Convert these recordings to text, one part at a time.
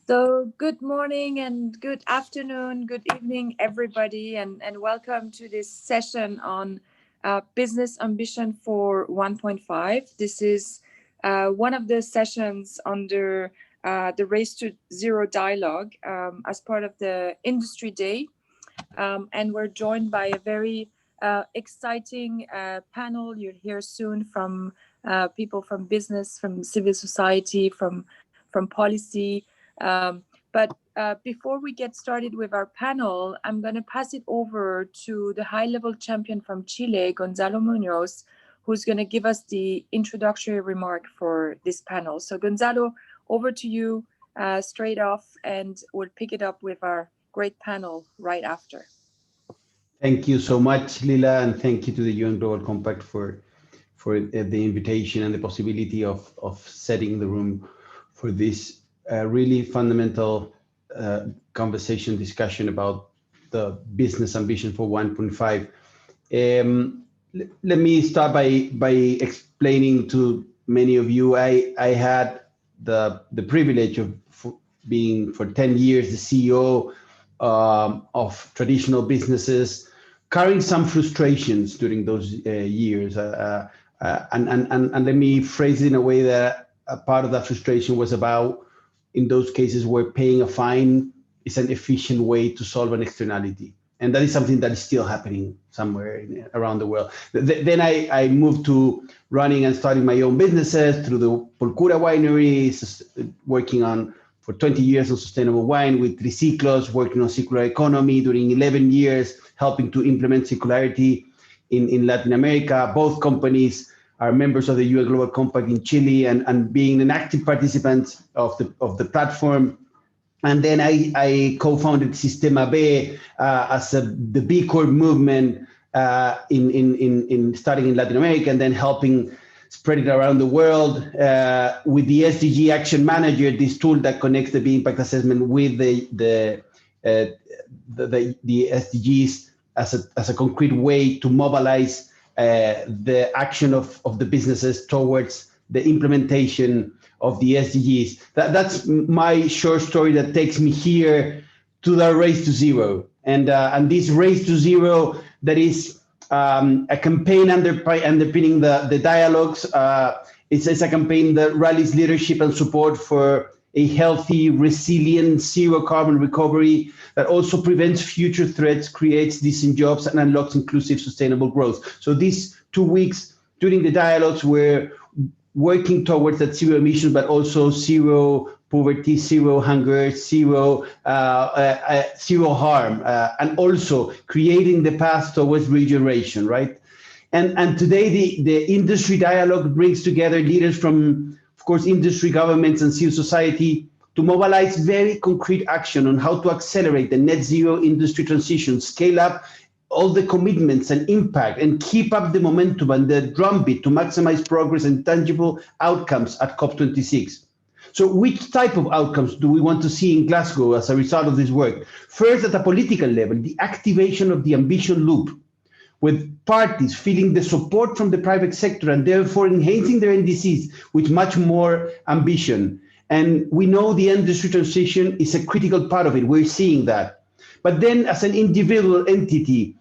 So good morning and good afternoon, good evening, everybody, and welcome to this session on business ambition for 1.5. This is one of the sessions under the Race to Zero dialogue as part of the Industry Day. And we're joined by a very exciting panel. You'll hear soon from people from business, from civil society, from policy. But before we get started with our panel, I'm going to pass it over to the high-level champion from Chile, Gonzalo Munoz, who's going to give us the introductory remark for this panel. So Gonzalo, over to you straight off, and we'll pick it up with our great panel right after. Thank you so much, Lila, and thank you to the UN Global Compact for the invitation and the possibility of setting the room for this really fundamental conversation discussion about the business ambition for 1.5. Let me start by explaining to many of you. I had the privilege of being for 10 years the CEO of traditional businesses, carrying some frustrations during those years. And let me phrase it in a way that a part of that frustration was about, in those cases where paying a fine is an efficient way to solve an externality. And that is something that is still happening somewhere around the world. Then I moved to running and starting my own businesses through the Pulcura winery, working on for 20 years on sustainable wine with Triciclos, working on circular economy during 11 years, helping to implement circularity in Latin America. Both companies are members of the UN Global Compact in Chile and being an active participant of the platform. And then I co-founded Sistema B as the B Corp movement in starting in Latin America and then helping spread it around the world with the SDG Action Manager, this tool that connects the B Impact Assessment with the SDGs as a concrete way to mobilize the action of the businesses towards the implementation of the SDGs. That's my short story that takes me here to the Race to Zero. And this Race to Zero that is a campaign underpinning the dialogues. It's a campaign that rallies leadership and support for a healthy, resilient, zero carbon recovery that also prevents future threats, creates decent jobs, and unlocks inclusive, sustainable growth. So these 2 weeks during the dialogues, we're working towards that zero emission, but also zero poverty, zero hunger, zero harm, and also creating the path towards regeneration, right? And today the industry dialogue brings together leaders from, of course, industry, governments, and civil society to mobilize very concrete action on how to accelerate the net zero industry transition, scale up all the commitments and impact, and keep up the momentum and the drumbeat to maximize progress and tangible outcomes at COP26. So which type of outcomes do we want to see in Glasgow as a result of this work? First, at a political level, the activation of the ambition loop, with parties feeling the support from the private sector and therefore enhancing their NDCs with much more ambition. And we know the industry transition is a critical part of it. We're seeing that. But then as an individual entity,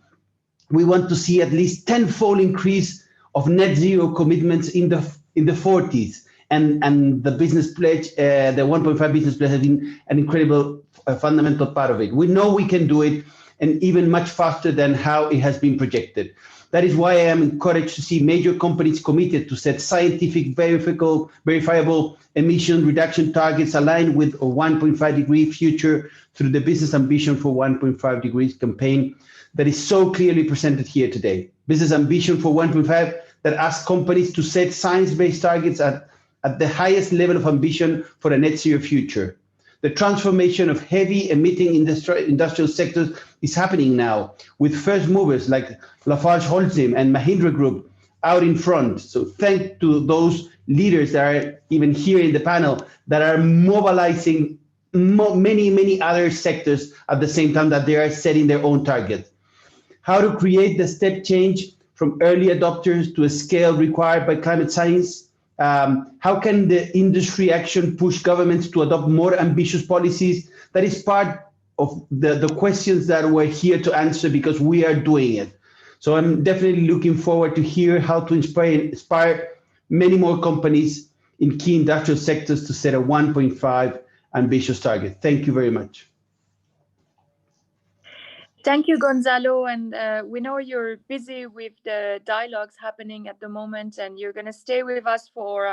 we want to see at least tenfold increase of net zero commitments in the 40s. And the business pledge, the 1.5 business pledge has been an incredible fundamental part of it. We know we can do it, and even much faster than how it has been projected. That is why I am encouraged to see major companies committed to set scientific, verifiable emission reduction targets aligned with a 1.5 degree future through the Business Ambition for 1.5 degrees campaign that is so clearly presented here today. Business Ambition for 1.5 that asks companies to set science-based targets at the highest level of ambition for a net zero future. The transformation of heavy emitting industrial sectors is happening now with first movers like LafargeHolcim and Mahindra Group out in front. So thanks to those leaders that are even here in the panel that are mobilizing many other sectors at the same time that they are setting their own targets. How to create the step change from early adopters to a scale required by climate science, How can the industry action push governments to adopt more ambitious policies? That is part of the questions that we're here to answer because we are doing it. So I'm definitely looking forward to hear how to inspire many more companies in key industrial sectors to set a 1.5 ambitious target. Thank you very much. Thank you, Gonzalo. And we know you're busy with the dialogues happening at the moment, and you're going to stay with us for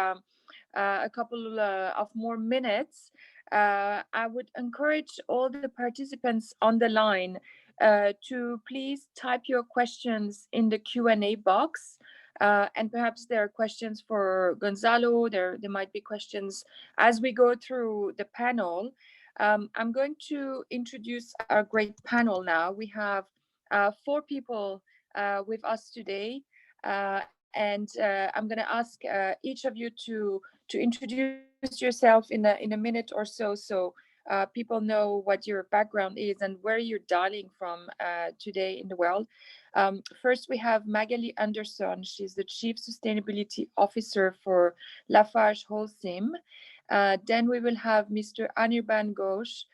a couple of more minutes. I would encourage all the participants on the line to please type your questions in the Q&A box. And perhaps there are questions for Gonzalo. There might be questions as we go through the panel. I'm going to introduce our great panel now. We have 4 people with us today, and I'm going to ask each of you to introduce yourself in a minute or so people know what your background is and where you're dialing from today in the world. First, we have Magali Anderson. She's the Chief Sustainability Officer for LafargeHolcim. Then we will have Mr. Anirban Ghosh,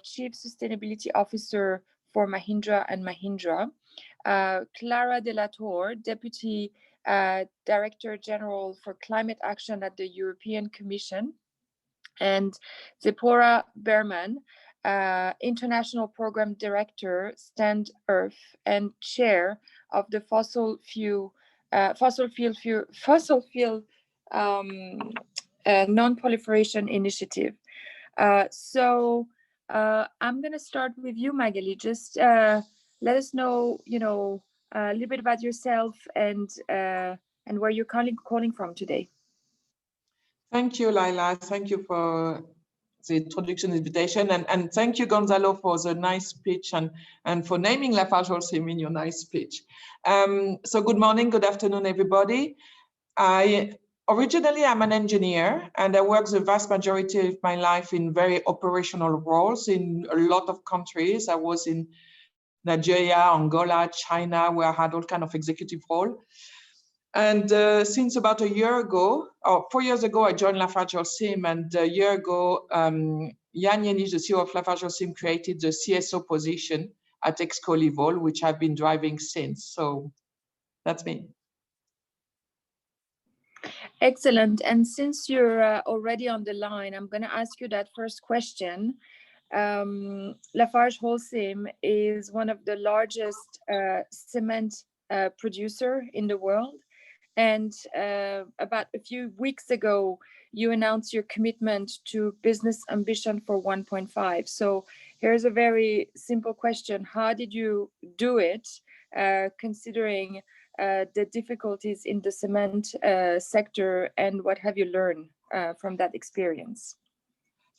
Chief Sustainability Officer for Mahindra and Mahindra. Clara de la Torre, Deputy Director General for Climate Action at the European Commission. And Zipporah Berman, International Program Director, Stand Earth, and Chair of the Fossil Fuel Non-Proliferation Initiative. So I'm going to start with you, Magali. Just let us know, a little bit about yourself and where you're calling from today. Thank you, Laila. Thank you for the introduction invitation, and thank you, Gonzalo, for the nice speech and for naming LafargeHolcim in your nice speech. So good morning, good afternoon, everybody. Originally, I'm an engineer, and I worked the vast majority of my life in very operational roles in a lot of countries. I was in Nigeria, Angola, China, where I had all kind of executive role. And since about a year ago, or 4 years ago, I joined LafargeHolcim, and a year ago, Jan Jenisch, the CEO of LafargeHolcim, created the CSO position at ExCo level, which I've been driving since. So that's me. Excellent. And since you're already on the line, I'm going to ask you that first question. LafargeHolcim is one of the largest cement producer in the world. And about a few weeks ago, you announced your commitment to business ambition for 1.5. So here's a very simple question. How did you do it, considering the difficulties in the cement sector, and what have you learned from that experience?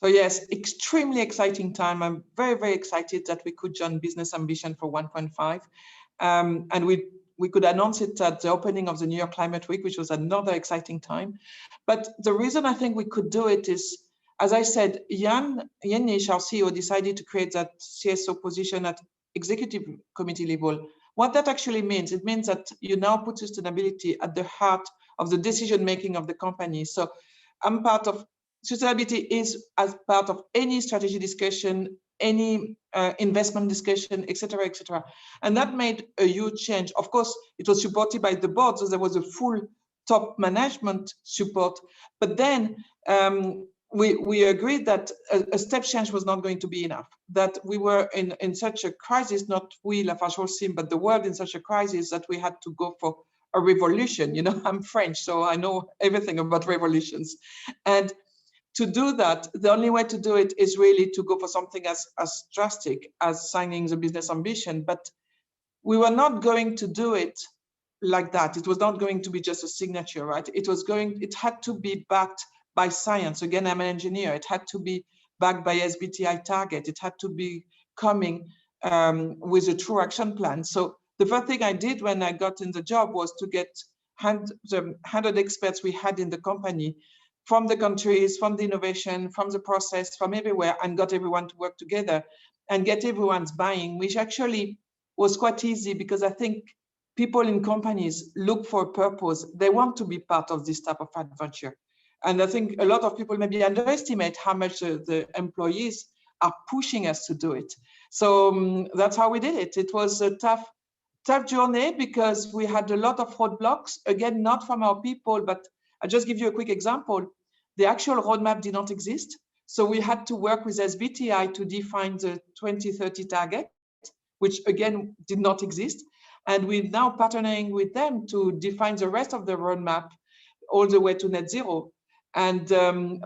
So yes, extremely exciting time. I'm very, very excited that we could join Business Ambition for 1.5. And we could announce it at the opening of the New York Climate Week, which was another exciting time. But the reason I think we could do it is, as I said, Jan Jenisch, our CEO, decided to create that CSO position at executive committee level. What that actually means, it means that you now put sustainability at the heart of the decision-making of the company. So I'm part of, sustainability is as part of any strategy discussion, any investment discussion, et cetera, et cetera. And that made a huge change. Of course, it was supported by the board, so there was a full top management support. But then we agreed that a step change was not going to be enough, that we were in such a crisis, not we, LafargeHolcim, but the world in such a crisis, that we had to go for a revolution. You know, I'm French, so I know everything about revolutions. And to do that, the only way to do it is really to go for something as drastic as signing the business ambition. But we were not going to do it like that. It was not going to be just a signature, right? It had to be backed by science. Again, I'm an engineer. It had to be backed by SBTi target. It had to be coming with a true action plan. So the first thing I did when I got in the job was to get the 100 experts we had in the company, from the countries, from the innovation, from the process, from everywhere, and got everyone to work together and get everyone's buying, which actually was quite easy, because I think people in companies look for a purpose, they want to be part of this type of adventure. And I think a lot of people maybe underestimate how much the employees are pushing us to do it. So that's how we did it. It was a tough journey because we had a lot of roadblocks, again, not from our people, but I'll just give you a quick example. The actual roadmap did not exist. So we had to work with SBTI to define the 2030 target, which again did not exist. And we're now partnering with them to define the rest of the roadmap all the way to net zero. And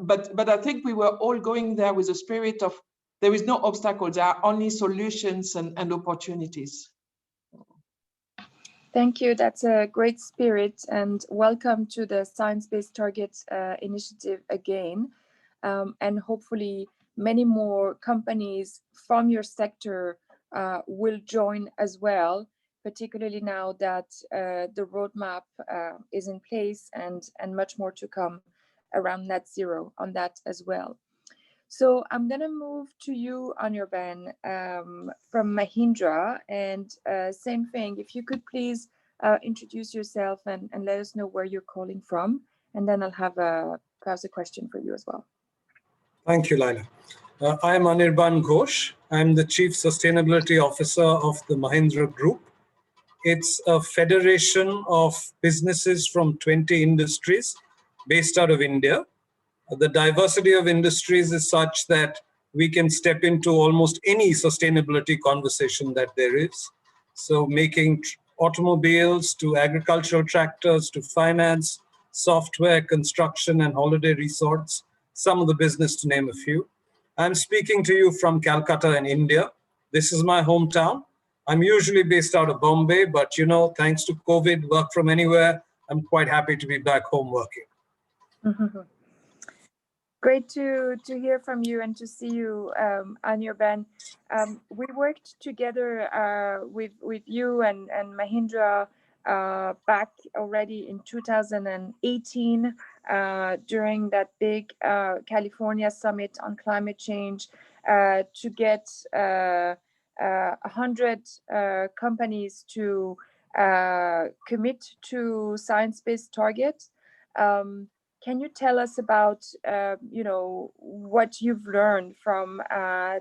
but I think we were all going there with a spirit of there is no obstacles, there are only solutions and opportunities. Thank you. That's a great spirit, and welcome to the Science-Based Targets initiative again. And hopefully many more companies from your sector will join as well, particularly now that the roadmap is in place and much more to come around net zero on that as well. So I'm going to move to you, Anirban, from Mahindra, and same thing, if you could please introduce yourself and let us know where you're calling from, and then I'll have perhaps a question for you as well. Thank you, Laila. I'm Anirban Ghosh. I'm the Chief Sustainability Officer of the Mahindra Group. It's a federation of businesses from 20 industries based out of India. The diversity of industries is such that we can step into almost any sustainability conversation that there is. So making automobiles to agricultural tractors to finance, software, construction, and holiday resorts, some of the business to name a few. I'm speaking to you from Calcutta in India. This is my hometown. I'm usually based out of Bombay, but thanks to COVID, work from anywhere, I'm quite happy to be back home working. Mm-hmm. Great to hear from you and to see you, Anirban. We worked together with you and Mahindra back already in 2018 during that big California summit on climate change to get 100 companies to commit to science-based targets. Can you tell us about what you've learned from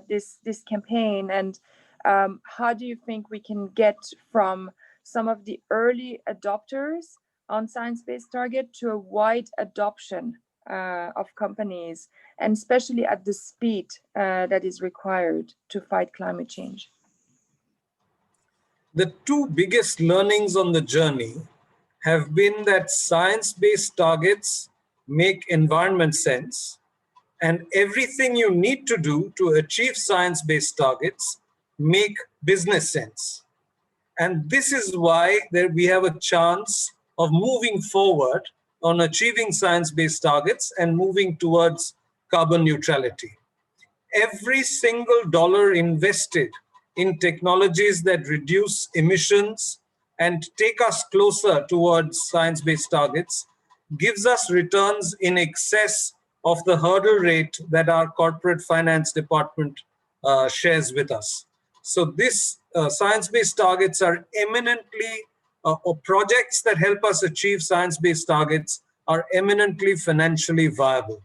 this campaign, and how do you think we can get from some of the early adopters on science-based target to a wide adoption of companies, and especially at the speed that is required to fight climate change? The two biggest learnings on the journey have been that science-based targets make environment sense, and everything you need to do to achieve science-based targets make business sense. And this is why we have a chance of moving forward on achieving science-based targets and moving towards carbon neutrality. Every single dollar invested in technologies that reduce emissions and take us closer towards science-based targets gives us returns in excess of the hurdle rate that our corporate finance department shares with us. So this science-based targets are eminently, or projects that help us achieve science-based targets are eminently financially viable.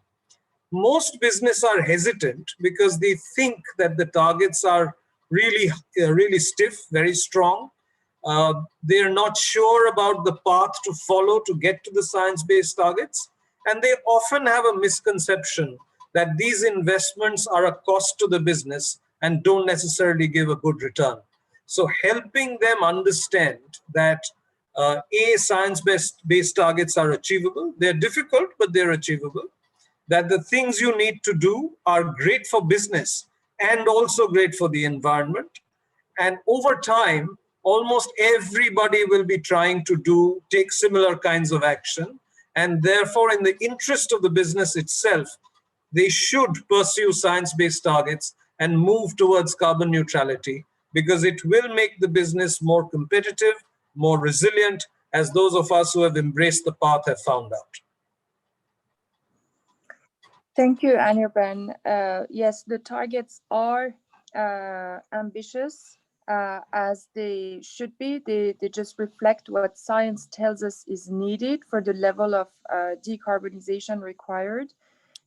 Most business are hesitant because they think that the targets are really stiff, very strong. They're not sure about the path to follow to get to the science-based targets. And they often have a misconception that these investments are a cost to the business and don't necessarily give a good return. So helping them understand that science-based targets are achievable. They're difficult, but they're achievable. That the things you need to do are great for business and also great for the environment. And over time, almost everybody will be trying to take similar kinds of action. And therefore, in the interest of the business itself, they should pursue science-based targets and move towards carbon neutrality, because it will make the business more competitive, more resilient, as those of us who have embraced the path have found out. Thank you, Anirban. Yes, the targets are ambitious, as they should be. They just reflect what science tells us is needed for the level of decarbonization required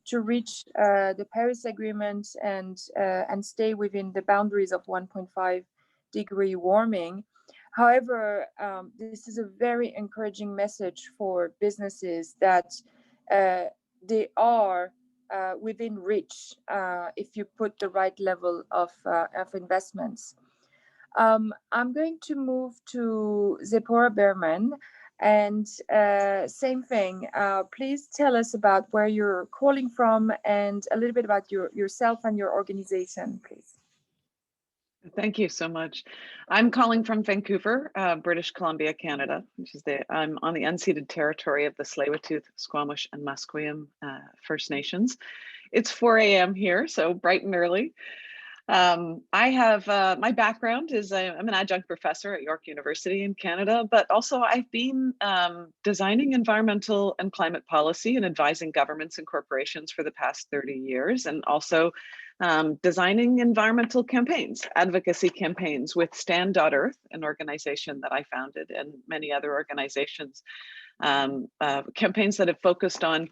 to reach the Paris Agreement and stay within the boundaries of 1.5-degree warming. However, this is a very encouraging message for businesses that they are within reach if you put the right level of investments. I'm going to move to Zipporah Berman, and same thing. Please tell us about where you're calling from and a little bit about yourself and your organization, please. Thank you so much. I'm calling from Vancouver, British Columbia, Canada, which is I'm on the unceded territory of the Tsleil-Waututh, Squamish, and Musqueam First Nations. It's 4 a.m. here, so bright and early. I have, my background is I'm an adjunct professor at York University in Canada, but also I've been designing environmental and climate policy and advising governments and corporations for the past 30 years, and also designing environmental campaigns, advocacy campaigns with Stand.Earth, an organization that I founded, and many other organizations, campaigns that have focused on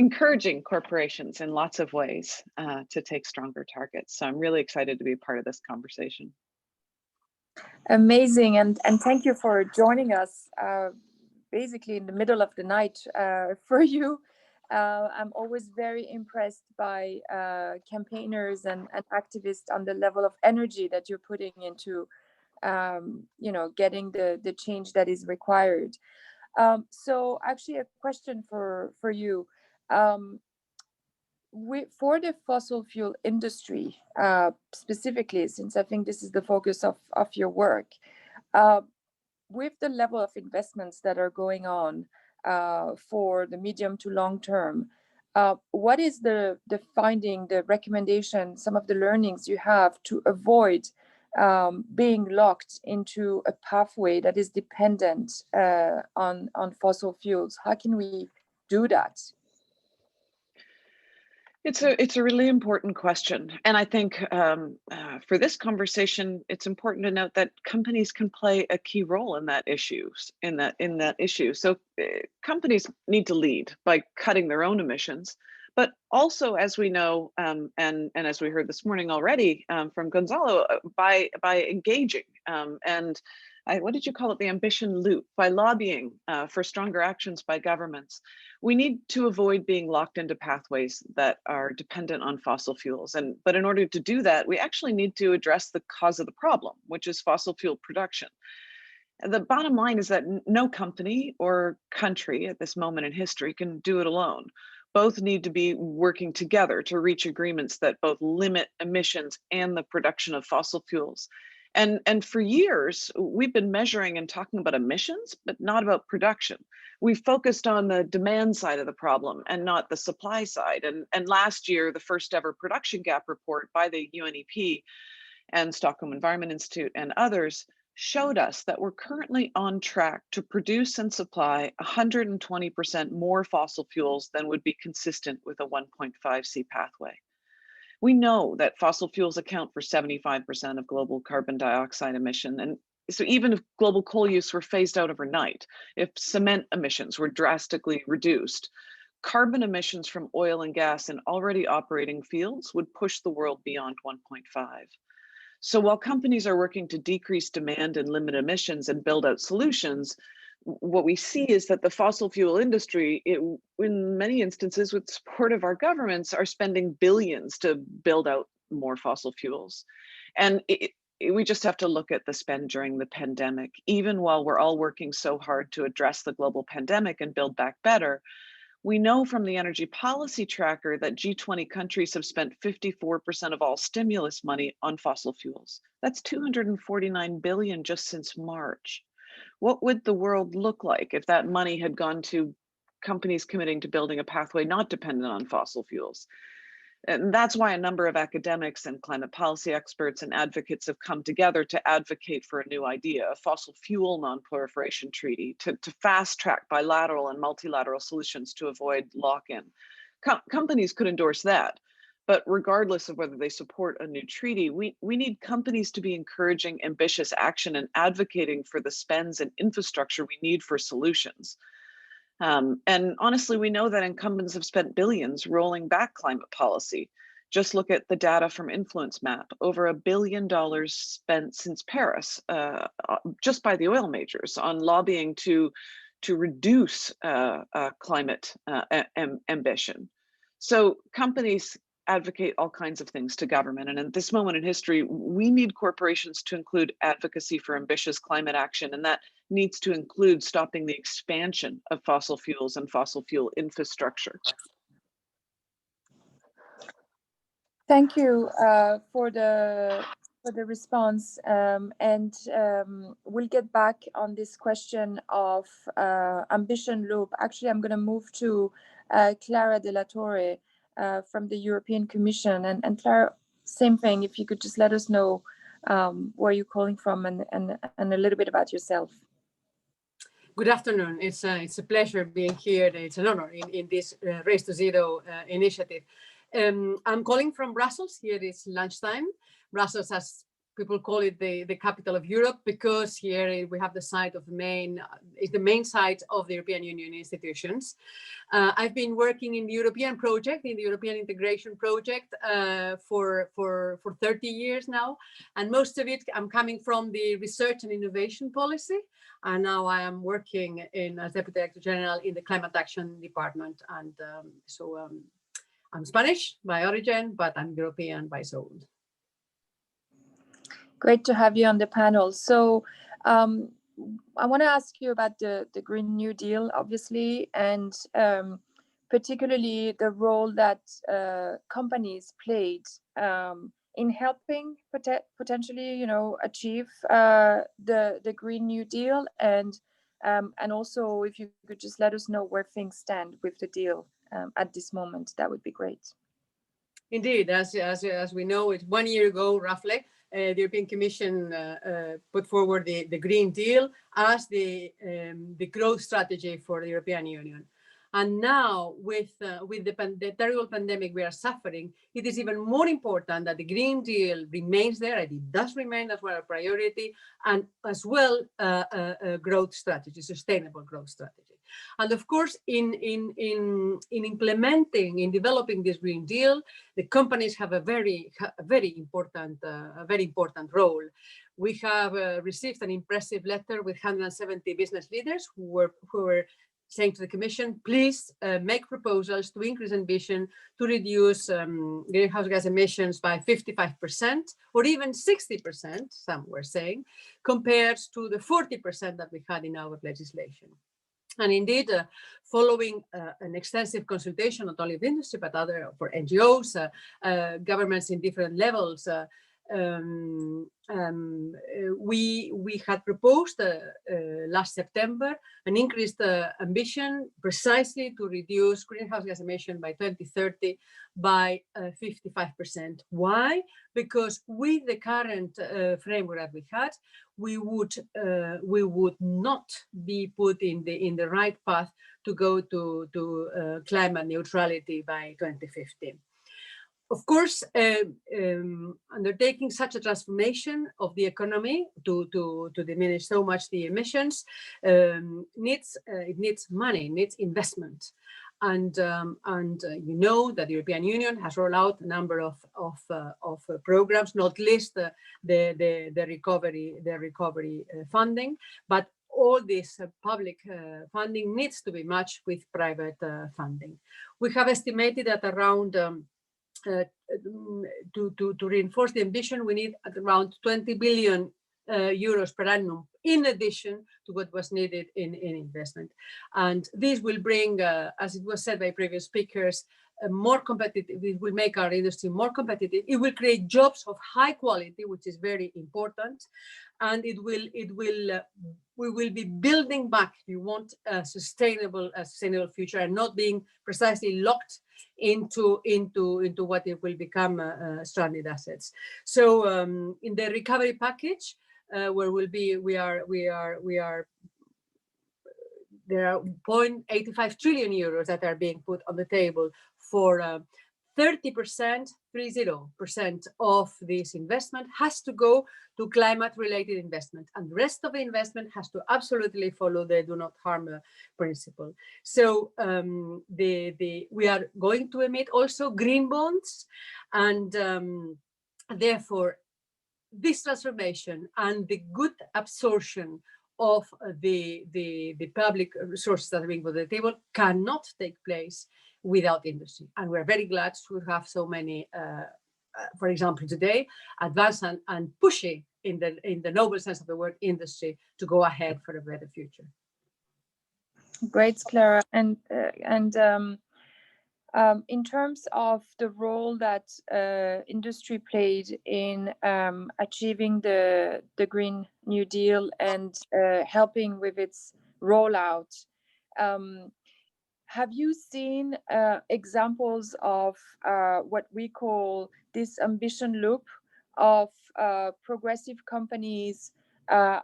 encouraging corporations in lots of ways to take stronger targets. So I'm really excited to be a part of this conversation. Amazing, and thank you for joining us basically in the middle of the night for you. I'm always very impressed by campaigners and activists on the level of energy that you're putting into getting the change that is required. So actually a question for you. For the fossil fuel industry, specifically, since I think this is the focus of your work, with the level of investments that are going on for the medium to long term, what is the finding, the recommendation, some of the learnings you have to avoid being locked into a pathway that is dependent on fossil fuels? How can we do that? It's a really important question, and I think for this conversation, it's important to note that companies can play a key role in that issue. So companies need to lead by cutting their own emissions, but also, as we know, and as we heard this morning already from Gonzalo, by engaging and what did you call it? The ambition loop, by lobbying for stronger actions by governments. We need to avoid being locked into pathways that are dependent on fossil fuels. But in order to do that, we actually need to address the cause of the problem, which is fossil fuel production. The bottom line is that no company or country at this moment in history can do it alone. Both need to be working together to reach agreements that both limit emissions and the production of fossil fuels. And for years, we've been measuring and talking about emissions, but not about production. We've focused on the demand side of the problem and not the supply side. And last year, the first ever production gap report by the UNEP and Stockholm Environment Institute and others showed us that we're currently on track to produce and supply 120% more fossil fuels than would be consistent with a 1.5C pathway. We know that fossil fuels account for 75% of global carbon dioxide emission. And so even if global coal use were phased out overnight, if cement emissions were drastically reduced, carbon emissions from oil and gas in already operating fields would push the world beyond 1.5. So while companies are working to decrease demand and limit emissions and build out solutions, what we see is that the fossil fuel industry, in many instances with support of our governments, are spending billions to build out more fossil fuels. And we just have to look at the spend during the pandemic. Even while we're all working so hard to address the global pandemic and build back better, we know from the Energy Policy Tracker that G20 countries have spent 54% of all stimulus money on fossil fuels. That's 249 billion just since March. What would the world look like if that money had gone to companies committing to building a pathway not dependent on fossil fuels? And that's why a number of academics and climate policy experts and advocates have come together to advocate for a new idea, a fossil fuel non-proliferation treaty, to fast track bilateral and multilateral solutions to avoid lock-in. Companies could endorse that, But regardless of whether they support a new treaty, we need companies to be encouraging ambitious action and advocating for the spends and infrastructure we need for solutions. And honestly, we know that incumbents have spent billions rolling back climate policy. Just look at the data from Influence Map, over $1 billion spent since Paris, just by the oil majors on lobbying to reduce climate ambition. So companies advocate all kinds of things to government. And at this moment in history, we need corporations to include advocacy for ambitious climate action. And that needs to include stopping the expansion of fossil fuels and fossil fuel infrastructure. Thank you for the response, and we'll get back on this question of ambition loop. Actually, I'm going to move to Clara de la Torre from the European Commission. And Clara, same thing. If you could just let us know where you're calling from and a little bit about yourself. Good afternoon. It's a pleasure being here. It's an honor in this Race to Zero initiative. I'm calling from Brussels. Here is lunchtime. Brussels, as people call it, the capital of Europe, because here we have the site of the main site of the European Union institutions. I've been working in the European project, in the European integration project, for 30 years now, and most of it I'm coming from the research and innovation policy, and now I am working as Deputy Director General in the Climate Action Department, and so I'm Spanish by origin, but I'm European by soul. Great to have you on the panel. So I want to ask you about the Green New Deal, obviously, and particularly the role that companies played in helping potentially, achieve the Green New Deal, and also if you could just let us know where things stand with the deal at this moment, that would be great. Indeed, as we know, it's 1 year ago, roughly, the European Commission put forward the Green Deal as the growth strategy for the European Union. And now, with the terrible pandemic we are suffering, it is even more important that the Green Deal remains there, and it does remain as well a priority, and as well a growth strategy, sustainable growth strategy. And of course, in implementing, in developing this Green Deal, the companies have a very important role. We have received an impressive letter with 170 business leaders who were saying to the Commission, please make proposals to increase ambition to reduce greenhouse gas emissions by 55% or even 60%, some were saying, compared to the 40% that we had in our legislation. And indeed, following an extensive consultation, not only of industry, but for NGOs, governments in different levels, we had proposed last September an increased ambition precisely to reduce greenhouse gas emission by 2030 by 55%. Why? Because with the current framework that we had, we would not be put in the right path to go to climate neutrality by 2050. Of course, undertaking such a transformation of the economy to diminish so much the emissions needs money, needs investment, and you know that the European Union has rolled out a number of programs, not least the recovery funding, but all this public funding needs to be matched with private funding. We have estimated that around to reinforce the ambition, we need at around 20 billion euros per annum, in addition to what was needed in investment. And this will bring, as it was said by previous speakers, more competitive. It will make our industry more competitive. It will create jobs of high quality, which is very important, and we will be building back. You want a sustainable future, and not being precisely locked into what it will become stranded assets. So in the recovery package, there are 0.85 trillion euros that are being put on the table for 30%, 30% of this investment has to go to climate-related investment, and the rest of the investment has to absolutely follow the do not harm principle. So we are going to emit also green bonds, and therefore this transformation and the good absorption of the public resources that are being put on the table cannot take place without industry. And we're very glad to have so many, for example, today, advanced and pushing in the noble sense of the word industry to go ahead for a better future. Great, Clara. And in terms of the role that industry played in achieving the Green New Deal and helping with its rollout, have you seen examples of what we call this ambition loop of progressive companies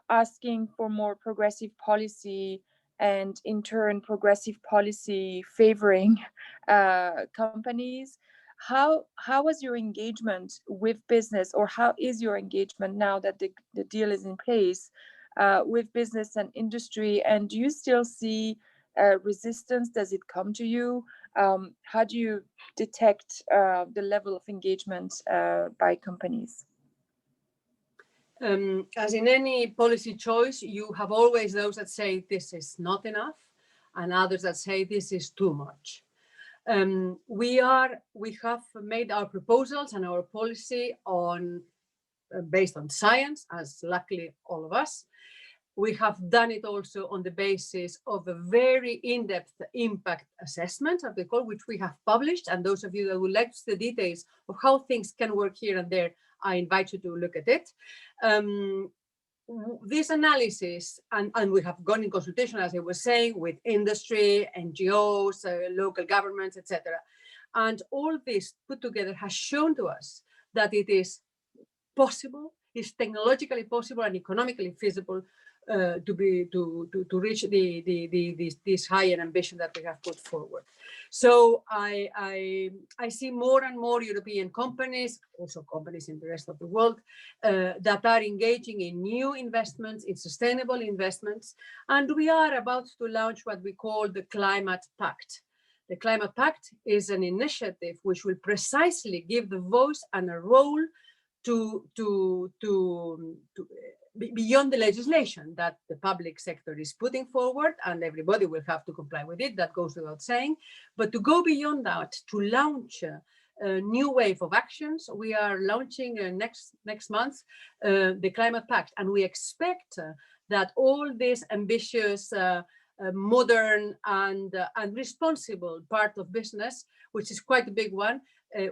asking for more progressive policy, and in turn progressive policy favoring companies? How was your engagement with business, or how is your engagement now that the deal is in place with business and industry? And do you still see resistance? Does it come to you? How do you detect the level of engagement by companies? As in any policy choice, you have always those that say this is not enough, and others that say this is too much. We have made our proposals and our policy based on science, as luckily all of us. We have done it also on the basis of a very in-depth impact assessment, as we call, which we have published. And those of you that would like to see the details of how things can work here and there, I invite you to look at it. This analysis, and we have gone in consultation, as I was saying, with industry, NGOs, local governments, etc. And all this put together has shown to us that it is possible, is technologically possible and economically feasible to reach this higher ambition that we have put forward. So I see more and more European companies, also companies in the rest of the world, that are engaging in new investments, in sustainable investments, and we are about to launch what we call the Climate Pact. The Climate Pact is an initiative which will precisely give the voice and a role to beyond the legislation that the public sector is putting forward, and everybody will have to comply with it, that goes without saying, but to go beyond that, to launch a new wave of actions. We are launching next month the Climate Pact, and we expect that all this ambitious, modern and responsible part of business, which is quite a big one,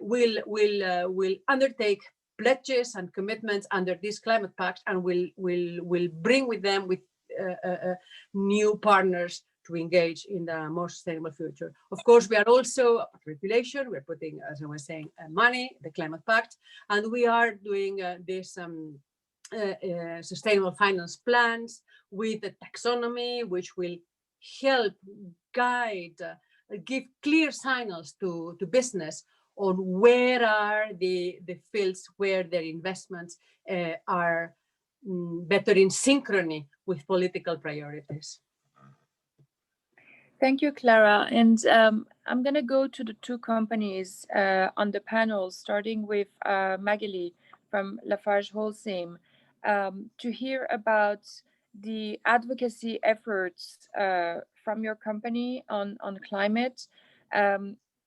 will undertake pledges and commitments under this Climate Pact, and will bring with them new partners to engage in the more sustainable future. Of course, we are also regulation. We're putting, as I was saying, money, the Climate Pact, and we are doing this sustainable finance plans with the taxonomy, which will help guide, give clear signals to business on where are the fields where their investments are better in synchrony with political priorities. Thank you, Clara. And I'm going to go to the two companies on the panel, starting with Magali from LafargeHolcim, to hear about the advocacy efforts from your company on climate.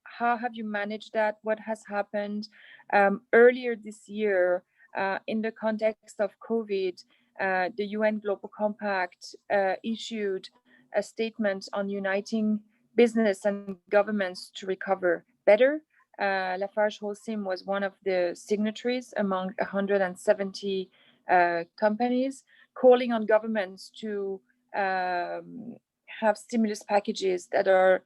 How have you managed that? What has happened? Earlier this year, in the context of COVID, the UN Global Compact issued a statement on uniting business and governments to recover better. LafargeHolcim was one of the signatories among 170 companies, calling on governments to have stimulus packages that are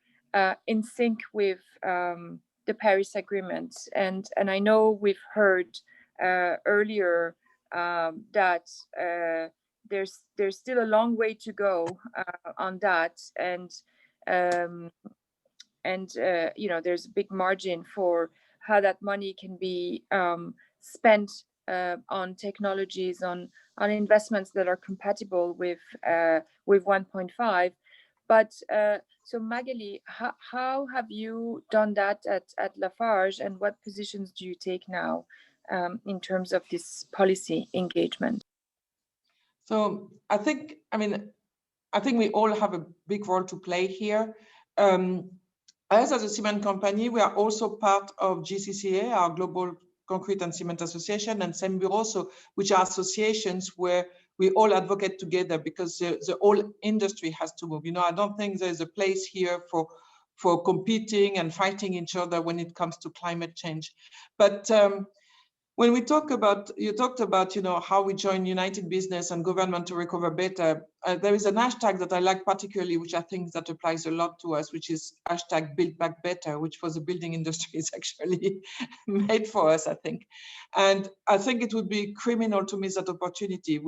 in sync with the Paris Agreement. And I know we've heard earlier that there's still a long way to go on that, and you know, there's a big margin for how that money can be spent on technologies, on investments that are compatible with 1.5. But so Magali, how have you done that at Lafarge, and what positions do you take now in terms of this policy engagement? So I think we all have a big role to play here. As a cement company, we are also part of GCCA, our Global Concrete and Cement Association, and Sembureau, which are associations where we all advocate together, because the whole industry has to move. I don't think there's a place here for competing and fighting each other when it comes to climate change. But when we talk about, you talked about, how we join United Business and government to recover better. There is an hashtag that I like particularly, which I think that applies a lot to us, which is hashtag Build Back Better, which for the building industry is actually made for us, I think. And I think it would be criminal to miss that opportunity.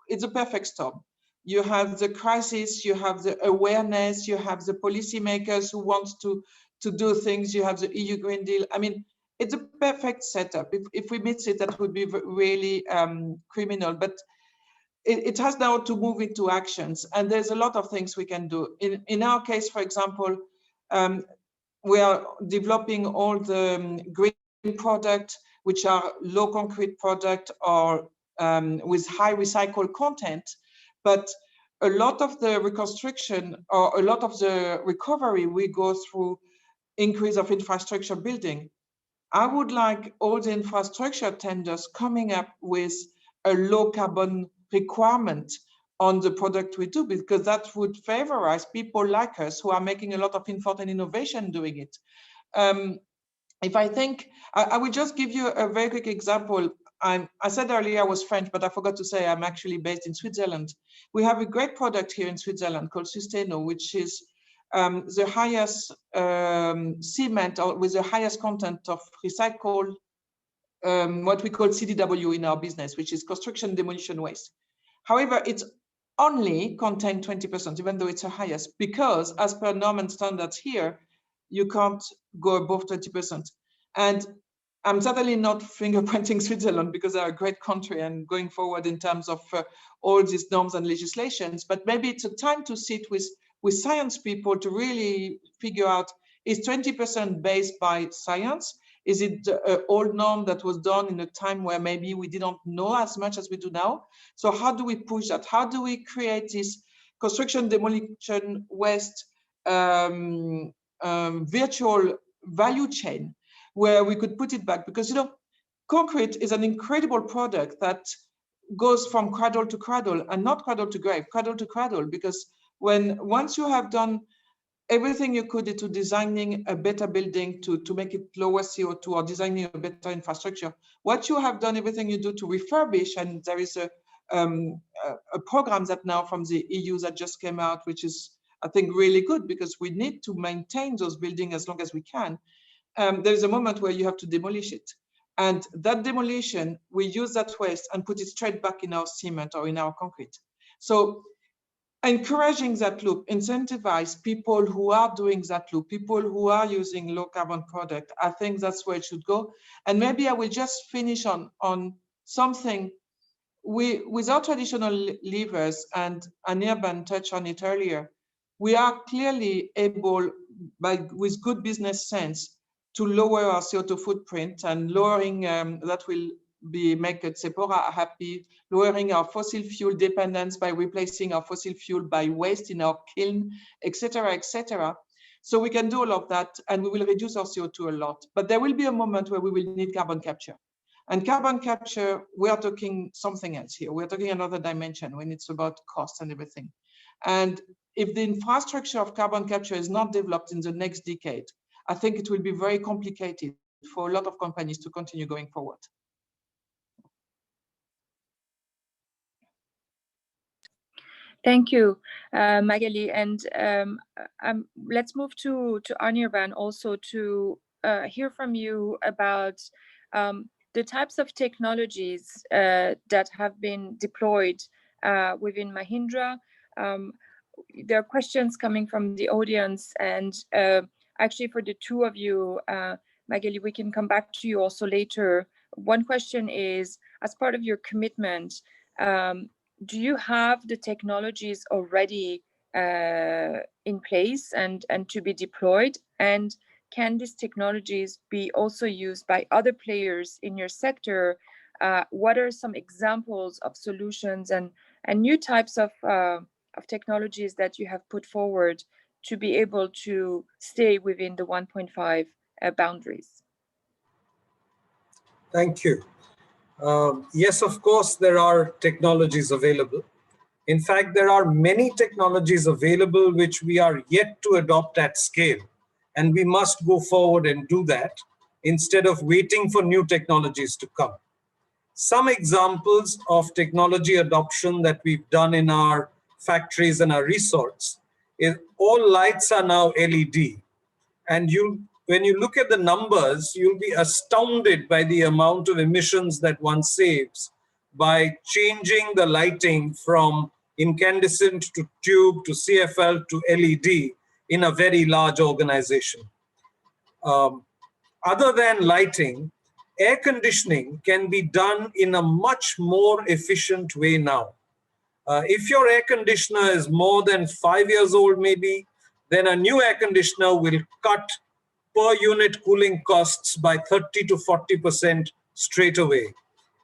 It's a perfect storm. You have the crisis, you have the awareness, you have the policymakers who want to do things, you have the EU Green Deal. I mean, it's a perfect setup. If we miss it, that would be really criminal. But it has now to move into actions. And there's a lot of things we can do. In our case, for example, we are developing all the green products, which are low concrete product or with high recycled content. But a lot of the reconstruction or a lot of the recovery we go through increase of infrastructure building. I would like all the infrastructure tenders coming up with a low carbon requirement on the product we do, because that would favorize people like us who are making a lot of effort and innovation doing it. If I think, I will just give you a very quick example. I said earlier I was French, but I forgot to say I'm actually based in Switzerland. We have a great product here in Switzerland called Susteno, which is the highest cement, or with the highest content of recycled, what we call CDW in our business, which is construction demolition waste. However, it's only contain 20%, even though it's the highest, because as per norm and standards here, you can't go above 20%. And I'm certainly not fingerprinting Switzerland, because they're a great country and going forward in terms of all these norms and legislations, but maybe it's a time to sit with science people to really figure out, is 20% based by science? Is it an old norm that was done in a time where maybe we didn't know as much as we do now? So how do we push that? How do we create this construction demolition waste virtual value chain where we could put it back? Because, concrete is an incredible product that goes from cradle to cradle, and not cradle to grave, cradle to cradle, because once you have done everything you could into designing a better building to make it lower CO2, or designing a better infrastructure, what you have done, everything you do to refurbish, and there is a program that now from the EU that just came out, which is, I think, really good, because we need to maintain those buildings as long as we can. There's a moment where you have to demolish it. And that demolition, we use that waste and put it straight back in our cement or in our concrete. So encouraging that loop, incentivize people who are doing that loop, people who are using low carbon product. I think that's where it should go. And maybe I will just finish on something. With our traditional levers, and Anirban touched on it earlier, we are clearly able, with good business sense, to lower our CO2 footprint, and lowering that will make Sephora happy, lowering our fossil fuel dependence by replacing our fossil fuel by waste in our kiln, etc., etc. So we can do all of that, and we will reduce our CO2 a lot. But there will be a moment where we will need carbon capture. And carbon capture, we are talking something else here. We're talking another dimension when it's about cost and everything. And if the infrastructure of carbon capture is not developed in the next decade, I think it will be very complicated for a lot of companies to continue going forward. Thank you, Magali. And let's move to Anirban also to hear from you about the types of technologies that have been deployed within Mahindra. There are questions coming from the audience, and actually for the two of you, Magali, we can come back to you also later. One question is, as part of your commitment, do you have the technologies already in place and to be deployed? And can these technologies be also used by other players in your sector? What are some examples of solutions and new types of technologies that you have put forward to be able to stay within the 1.5 boundaries? Thank you. Yes, of course, there are technologies available. In fact, there are many technologies available which we are yet to adopt at scale. And we must go forward and do that instead of waiting for new technologies to come. Some examples of technology adoption that we've done in our factories and our resorts is all lights are now LED. And when you look at the numbers, you'll be astounded by the amount of emissions that one saves by changing the lighting from incandescent to tube to CFL to LED in a very large organization. Other than lighting, air conditioning can be done in a much more efficient way now. If your air conditioner is more than 5 years old, maybe, then a new air conditioner will cut per unit cooling costs by 30 to 40% straight away.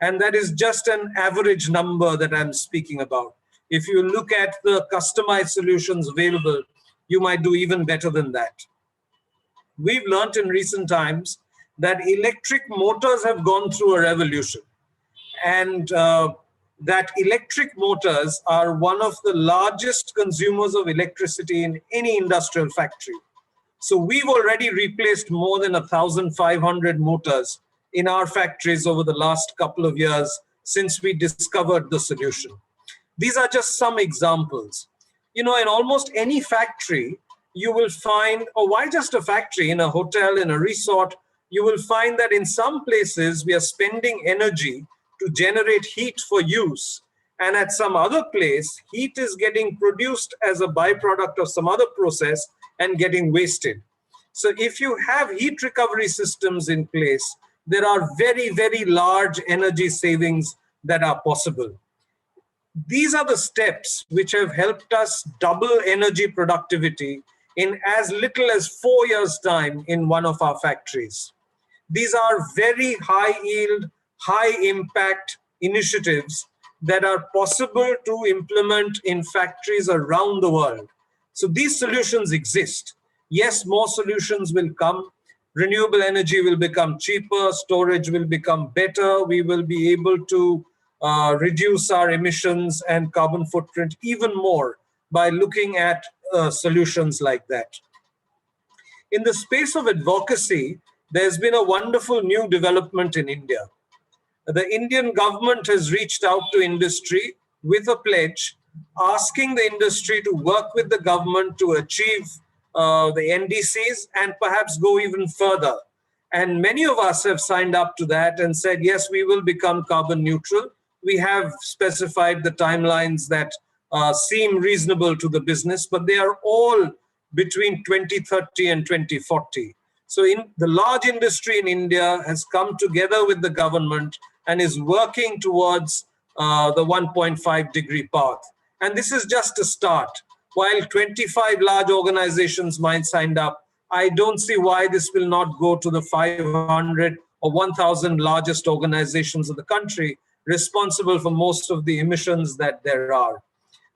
And that is just an average number that I'm speaking about. If you look at the customized solutions available, you might do even better than that. We've learned in recent times that electric motors have gone through a revolution, and that electric motors are one of the largest consumers of electricity in any industrial factory. So we've already replaced more than 1,500 motors in our factories over the last couple of years since we discovered the solution. These are just some examples. You know, in almost any factory, you will find, or why just a factory, in a hotel, in a resort, you will find that in some places we are spending energy to generate heat for use. And at some other place, heat is getting produced as a byproduct of some other process and getting wasted. So if you have heat recovery systems in place, there are very, very large energy savings that are possible. These are the steps which have helped us double energy productivity in as little as 4 years' time in one of our factories. These are very high yield, high impact initiatives that are possible to implement in factories around the world. So these solutions exist. Yes, more solutions will come. Renewable energy will become cheaper, storage will become better. We will be able to reduce our emissions and carbon footprint even more by looking at solutions like that. In the space of advocacy, there's been a wonderful new development in India. The Indian government has reached out to industry with a pledge asking the industry to work with the government to achieve the NDCs and perhaps go even further. And many of us have signed up to that and said, yes, we will become carbon neutral. We have specified the timelines that seem reasonable to the business, but they are all between 2030 and 2040. So the large industry in India has come together with the government and is working towards the 1.5 degree path. And this is just a start. While 25 large organizations might sign up, I don't see why this will not go to the 500 or 1,000 largest organizations of the country responsible for most of the emissions that there are.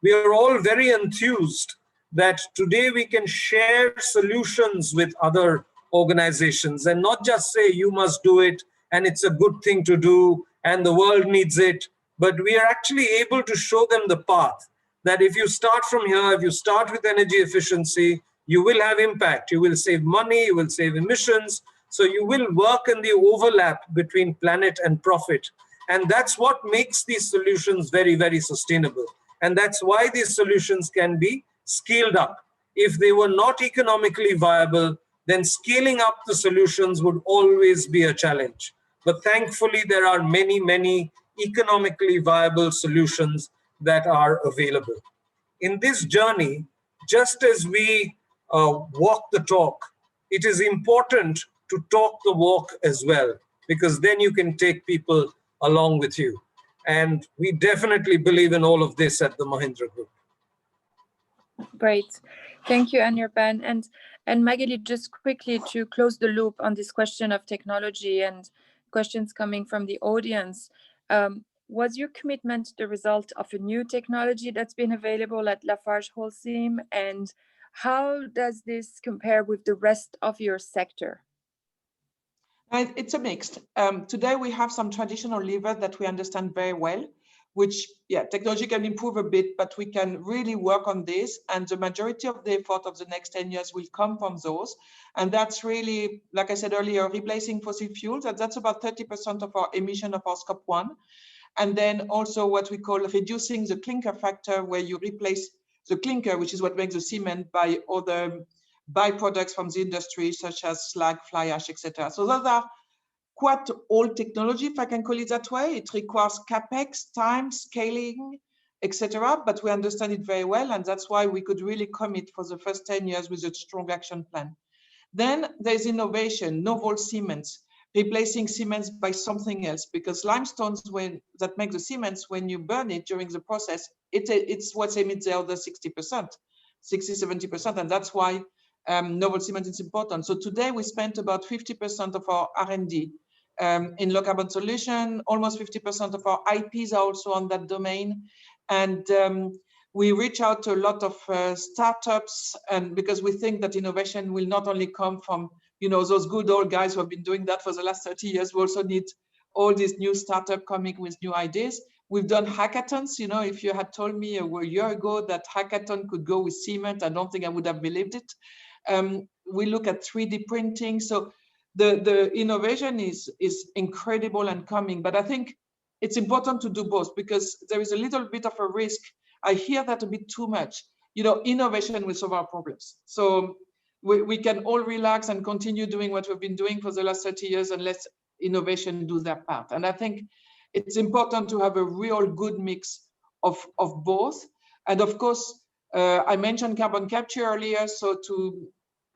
We are all very enthused that today we can share solutions with other organizations and not just say you must do it and it's a good thing to do and the world needs it, but we are actually able to show them the path that if you start from here, if you start with energy efficiency, you will have impact, you will save money, you will save emissions, so you will work in the overlap between planet and profit. And that's what makes these solutions very, very sustainable. And that's why these solutions can be scaled up. If they were not economically viable, then scaling up the solutions would always be a challenge. But thankfully, there are many, many economically viable solutions that are available. In this journey, just as we walk the talk, it is important to talk the walk as well, because then you can take people along with you. And we definitely believe in all of this at the Mahindra Group. Great. Thank you, Anirban. And Magali, just quickly to close the loop on this question of technology and questions coming from the audience. Was your commitment the result of a new technology that's been available at LafargeHolcim? And how does this compare with the rest of your sector? It's a mix. Today we have some traditional levers that we understand very well, which, yeah, technology can improve a bit, but we can really work on this. And the majority of the effort of the next 10 years will come from those. And that's really, like I said earlier, replacing fossil fuels. And that's about 30% of our emission of our scope 1. And then also what we call reducing the clinker factor, where you replace the clinker, which is what makes the cement, by other byproducts from the industry, such as slag, fly ash, etc. So those are quite old technology, if I can call it that way. It requires capex, time, scaling, etc. But we understand it very well, and that's why we could really commit for the first 10 years with a strong action plan. Then there's innovation, novel cements, replacing cements by something else, because limestones that make the cements, when you burn it during the process, it's what emits the other 60%, 60-70%, and that's why novel cement is important. So today we spent about 50% of our R&D in low carbon solution. Almost 50% of our IPs are also on that domain, and we reach out to a lot of startups, and because we think that innovation will not only come from, you know, those good old guys who have been doing that for the last 30 years. We also need all these new startups coming with new ideas. We've done hackathons. You know, if you had told me a year ago that hackathon could go with cement, I don't think I would have believed it. We look at 3D printing. So the innovation is incredible and coming, but I think it's important to do both, because there is a little bit of a risk. I hear that a bit too much. You know, innovation will solve our problems. So we can all relax and continue doing what we've been doing for the last 30 years and let innovation do their part. And I think it's important to have a real good mix of both. And of course, I mentioned carbon capture earlier. So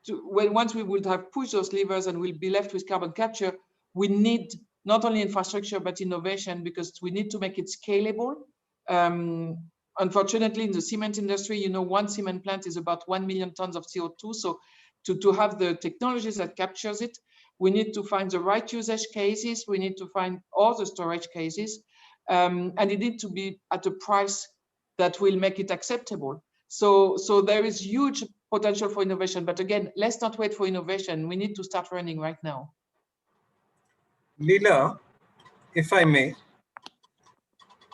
once we would have pushed those levers and we'll be left with carbon capture, we need not only infrastructure, but innovation, because we need to make it scalable. Unfortunately, in the cement industry, you know, one cement plant is about 1 million tons of CO2. So to have the technologies that captures it, we need to find the right usage cases. We need to find all the storage cases, and it needs to be at a price that will make it acceptable. So there is huge potential for innovation. But again, let's not wait for innovation. We need to start running right now. Leela, if I may,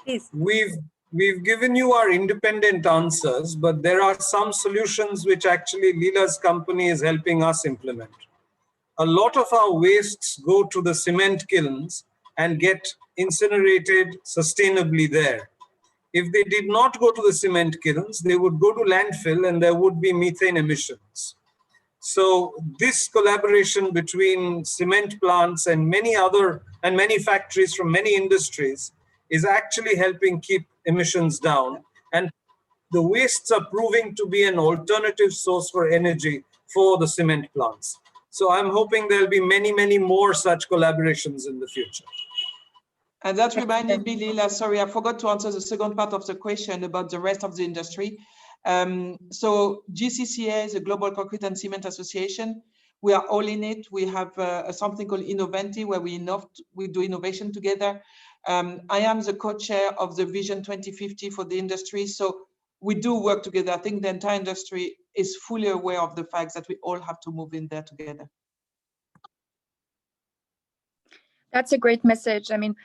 Please. We've given you our independent answers, but there are some solutions which actually Leela's company is helping us implement. A lot of our wastes go to the cement kilns and get incinerated sustainably there. If they did not go to the cement kilns, they would go to landfill and there would be methane emissions. So this collaboration between cement plants and many factories from many industries is actually helping keep emissions down. And the wastes are proving to be an alternative source for energy for the cement plants. So I'm hoping there'll be many, many more such collaborations in the future. And that reminded me, Leela, sorry, I forgot to answer the second part of the question about the rest of the industry. So GCCA is a Global Concrete and Cement Association. We are all in it. We have something called Innoventi, where we do innovation together. I am the co-chair of the Vision 2050 for the industry. So we do work together. I think the entire industry is fully aware of the fact that we all have to move in there together. That's a great message. I mean,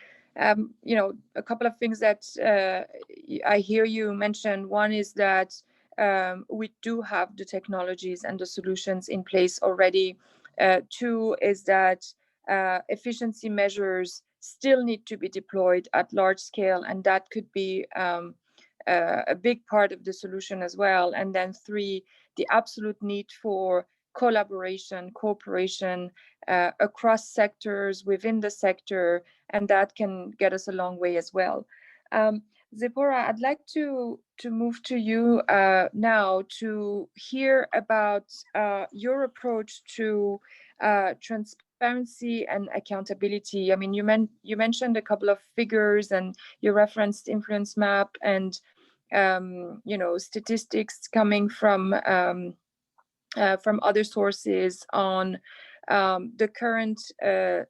you know, a couple of things that I hear you mention. One is that we do have the technologies and the solutions in place already. Two is that efficiency measures still need to be deployed at large scale, and that could be a big part of the solution as well. And then three, the absolute need for collaboration, cooperation across sectors, within the sector, and that can get us a long way as well. Zipporah, I'd like to move to you now to hear about your approach to transparency transparency and accountability. I mean, you mentioned a couple of figures, and you referenced influence map and statistics coming from other sources on the current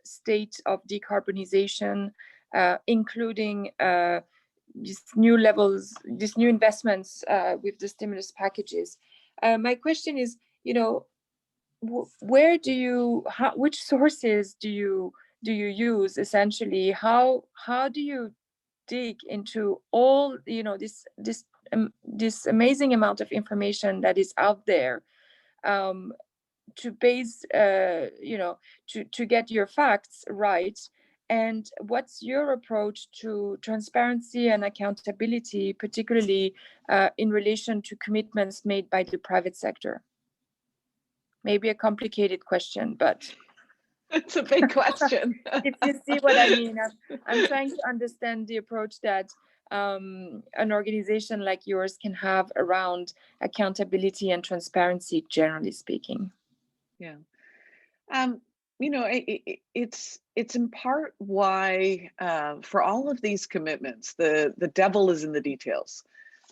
state of decarbonization, including these new levels, these new investments with the stimulus packages. My question is, where do you, which sources do you use essentially? How do you dig into all this amazing amount of information that is out there, to base to get your facts right? And what's your approach to transparency and accountability, particularly in relation to commitments made by the private sector? Maybe a complicated question, but it's a big question. if you see what I mean, I'm trying to understand the approach that an organization like yours can have around accountability and transparency, generally speaking. Yeah. It's in part why for all of these commitments, the devil is in the details,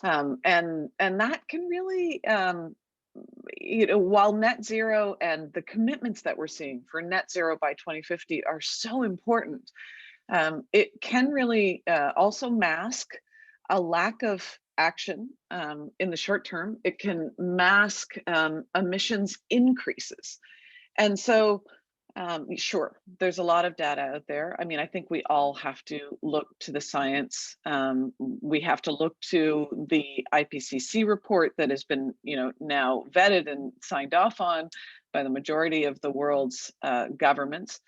and that can really, while net zero and the commitments that we're seeing for net zero by 2050 are so important, it can really also mask a lack of action in the short term. It can mask emissions increases. And so, sure, there's a lot of data out there. I mean, I think we all have to look to the science. We have to look to the IPCC report that has been, now vetted and signed off on by the majority of the world's governments,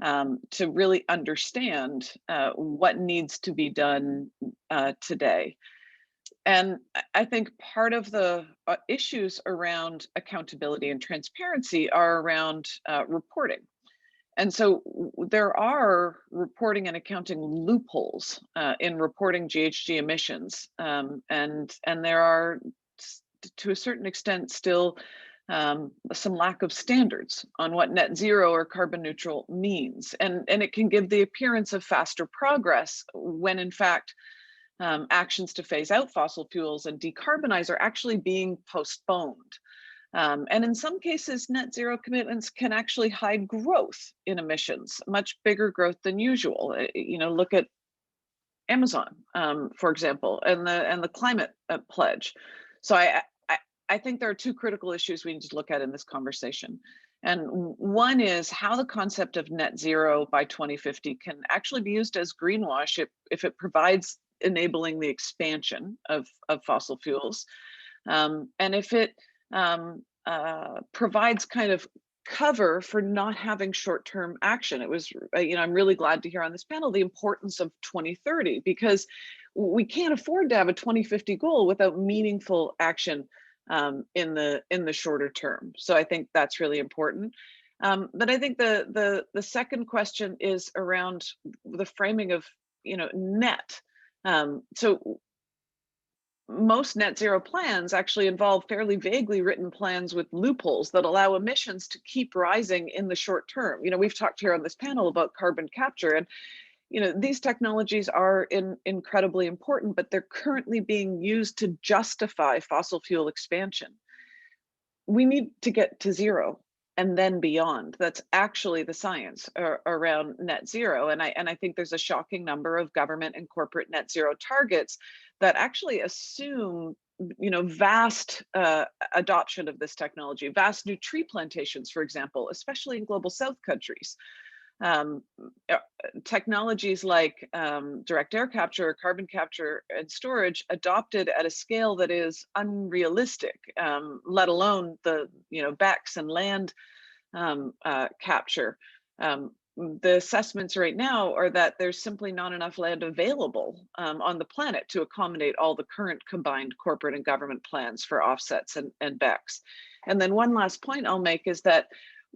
to really understand what needs to be done today. And I think part of the issues around accountability and transparency are around reporting. And so there are reporting and accounting loopholes in reporting GHG emissions. And there are, to a certain extent, still some lack of standards on what net zero or carbon neutral means. And it can give the appearance of faster progress when in fact, actions to phase out fossil fuels and decarbonize are actually being postponed. And in some cases, net zero commitments can actually hide growth in emissions, much bigger growth than usual. Look at Amazon, for example, and the climate pledge. So I think there are two critical issues we need to look at in this conversation. And one is how the concept of net zero by 2050 can actually be used as greenwash if it provides enabling the expansion of fossil fuels, and if it provides kind of cover for not having short-term action. It was, I'm really glad to hear on this panel the importance of 2030, because we can't afford to have a 2050 goal without meaningful action in the shorter term. So I think that's really important. But I think the second question is around the framing of net. So most net zero plans actually involve fairly vaguely written plans with loopholes that allow emissions to keep rising in the short term. We've talked here on this panel about carbon capture, and these technologies are incredibly important, but they're currently being used to justify fossil fuel expansion. We need to get to zero and then beyond. That's actually the science around net zero. And I think there's a shocking number of government and corporate net zero targets that actually assume vast adoption of this technology, vast new tree plantations, for example, especially in global South countries. Technologies like direct air capture, carbon capture, and storage adopted at a scale that is unrealistic, let alone the BECCS and land capture. The assessments right now are that there's simply not enough land available on the planet to accommodate all the current combined corporate and government plans for offsets and BECCS. And then one last point I'll make is that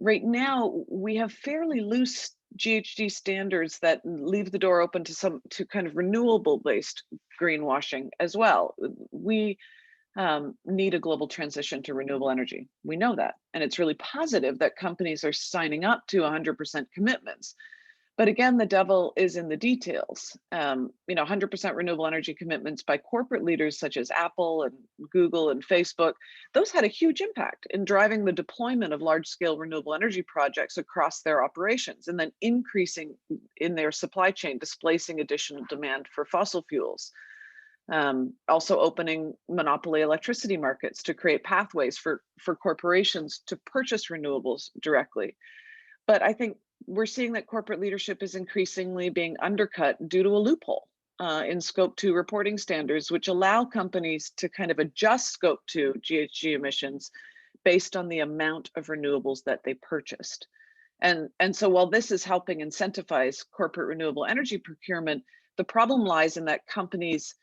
right now we have fairly loose GHG standards that leave the door open to kind of renewable based greenwashing as well. We need a global transition to renewable energy. We know that, and it's really positive that companies are signing up to 100% commitments. But again, the devil is in the details. 100% renewable energy commitments by corporate leaders such as Apple and Google and Facebook, those had a huge impact in driving the deployment of large-scale renewable energy projects across their operations, and then increasing in their supply chain, displacing additional demand for fossil fuels. Also opening monopoly electricity markets to create pathways for corporations to purchase renewables directly. But I think we're seeing that corporate leadership is increasingly being undercut due to a loophole in Scope 2 reporting standards, which allow companies to kind of adjust Scope 2 GHG emissions based on the amount of renewables that they purchased. And so while this is helping incentivize corporate renewable energy procurement, the problem lies in that companies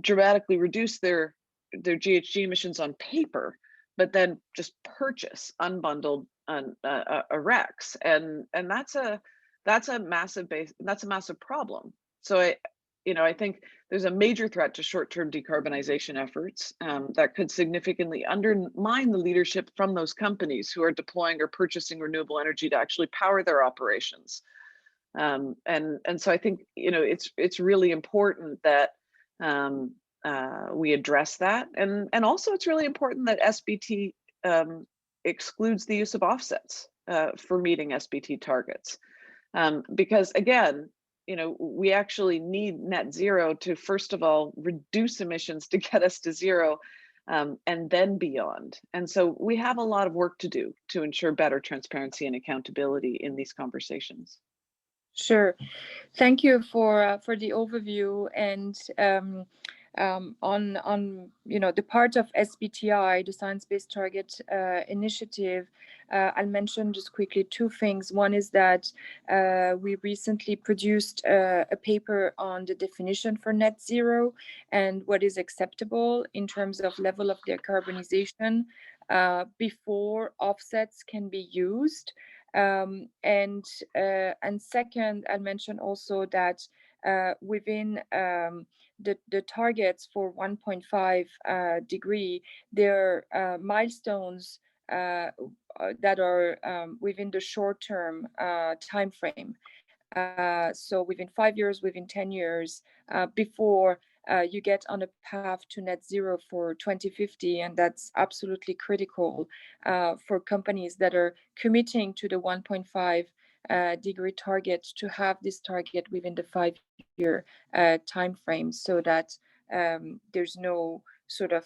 dramatically reduce their GHG emissions on paper, but then just purchase unbundled RECs, and that's a massive problem. So I think there's a major threat to short-term decarbonization efforts that could significantly undermine the leadership from those companies who are deploying or purchasing renewable energy to actually power their operations. And so I think it's really important that we address that, and also it's really important that SBT excludes the use of offsets for meeting SBT targets, because again, we actually need net zero to, first of all, reduce emissions to get us to zero, and then beyond. And so we have a lot of work to do to ensure better transparency and accountability in these conversations. Sure, thank you for the overview. And on the part of SBTI, the Science Based Target Initiative, I'll mention just quickly two things. One is that we recently produced a paper on the definition for net zero and what is acceptable in terms of level of decarbonization before offsets can be used. And second, I'll mention also that within the targets for 1.5 degree, there are milestones that are within the short-term time frame. So within 5 years, within 10 years, before you get on a path to net zero for 2050, and that's absolutely critical for companies that are committing to the 1.5 degree target to have this target within the 5-year time frame, so that there's no sort of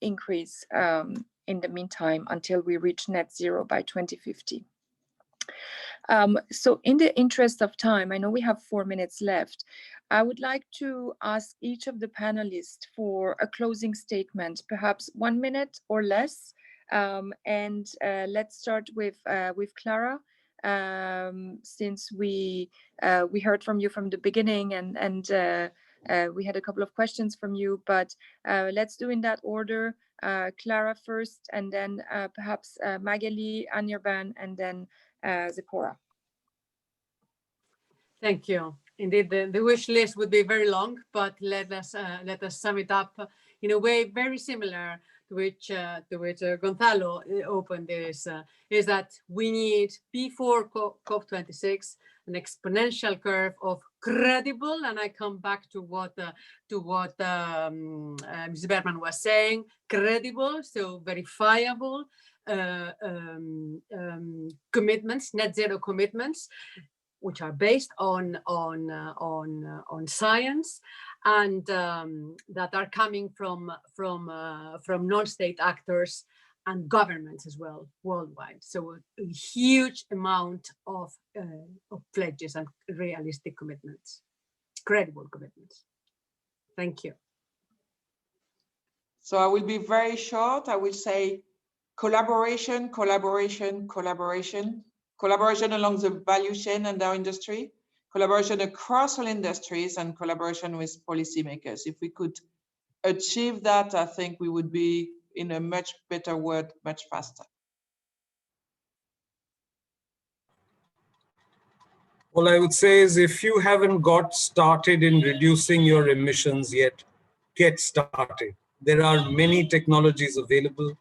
increase in the meantime until we reach net zero by 2050. So in the interest of time, I know we have 4 minutes left. I would like to ask each of the panelists for a closing statement, perhaps 1 minute or less. And let's start with Clara, since we heard from you from the beginning, and we had a couple of questions from you, but let's do in that order. Clara first, and then perhaps Magali, Anirban, and then Zipporah. Thank you. Indeed, the wish list would be very long, but let us sum it up in a way very similar to which Gonzalo opened this. Is that we need before COP26 an exponential curve of credible, and I come back to what Ms. Berman was saying, credible, so verifiable commitments, net zero commitments, which are based on science, and that are coming from non-state actors and governments as well worldwide. So a huge amount of pledges and realistic commitments, credible commitments. Thank you. So I will be very short. I will say collaboration, collaboration, collaboration. Collaboration along the value chain and our industry, collaboration across all industries, and collaboration with policymakers. If we could achieve that, I think we would be in a much better world, much faster. All I would say is, if you haven't got started in reducing your emissions yet, get started. There are many technologies available.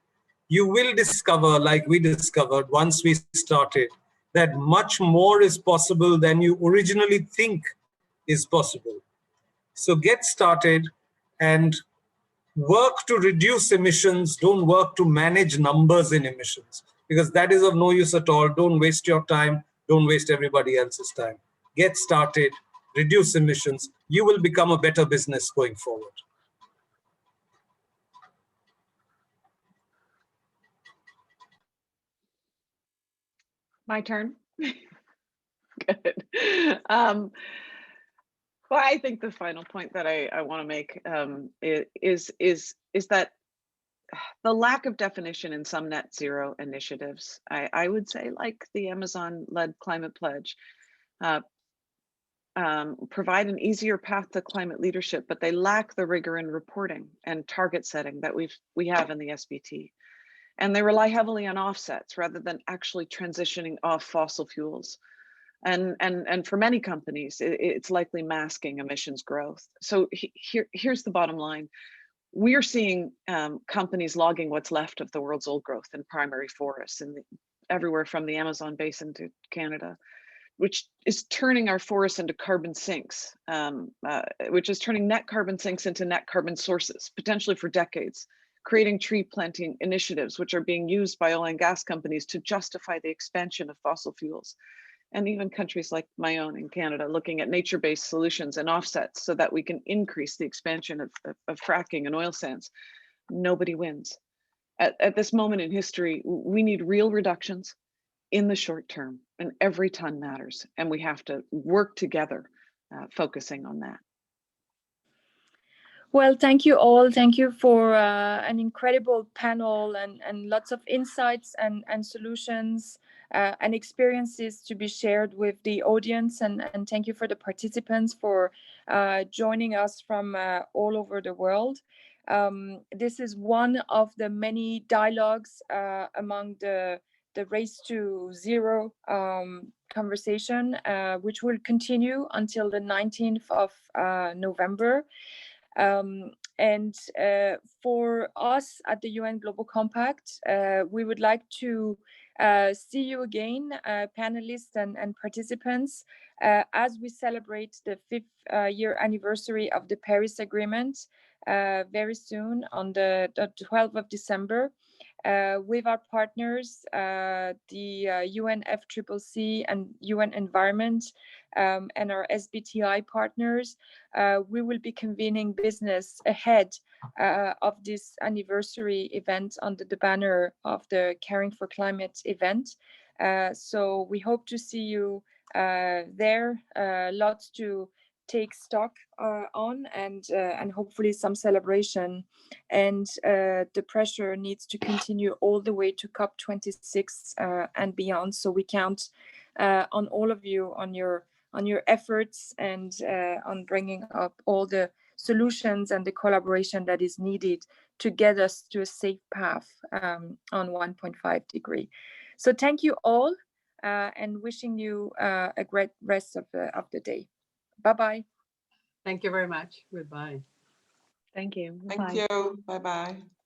You will discover, like we discovered once we started, that much more is possible than you originally think is possible. So get started and work to reduce emissions. Don't work to manage numbers in emissions, because that is of no use at all. Don't waste your time. Don't waste everybody else's time. Get started, reduce emissions. You will become a better business going forward. My turn. Good. Well, I think the final point that I want to make is that the lack of definition in some net zero initiatives, I would say, like the Amazon-led climate pledge, provide an easier path to climate leadership, but they lack the rigor in reporting and target setting that we have in the SBT. And they rely heavily on offsets rather than actually transitioning off fossil fuels. And for many companies, it's likely masking emissions growth. So here's the bottom line. We are seeing companies logging what's left of the world's old growth in primary forests and everywhere from the Amazon basin to Canada, which is turning our forests into carbon sinks, which is turning net carbon sinks into net carbon sources, potentially for decades, creating tree planting initiatives, which are being used by oil and gas companies to justify the expansion of fossil fuels. And even countries like my own in Canada, looking at nature-based solutions and offsets so that we can increase the expansion of fracking and oil sands. Nobody wins. At this moment in history, we need real reductions in the short term, and every ton matters. And we have to work together, focusing on that. Well, thank you all. Thank you for an incredible panel and lots of insights and solutions and experiences to be shared with the audience. And thank you for the participants for joining us from all over the world. This is one of the many dialogues among the Race to Zero conversation, which will continue until the 19th of November. And for us at the UN Global Compact, we would like to see you again, panelists and participants, as we celebrate the 5th year anniversary of the Paris Agreement very soon on the 12th of December. With our partners, the UNFCCC and UN Environment, and our SBTI partners, we will be convening business ahead of this anniversary event under the banner of the Caring for Climate event. So we hope to see you there. Lots to take stock on, and hopefully some celebration. And the pressure needs to continue all the way to COP26 and beyond. So we count on all of you, on your efforts, and on bringing up all the solutions and the collaboration that is needed to get us to a safe path on 1.5 degree. So thank you all, and wishing you a great rest of the day. Bye-bye. Thank you very much. Goodbye. Thank you. Thank you. Bye-bye.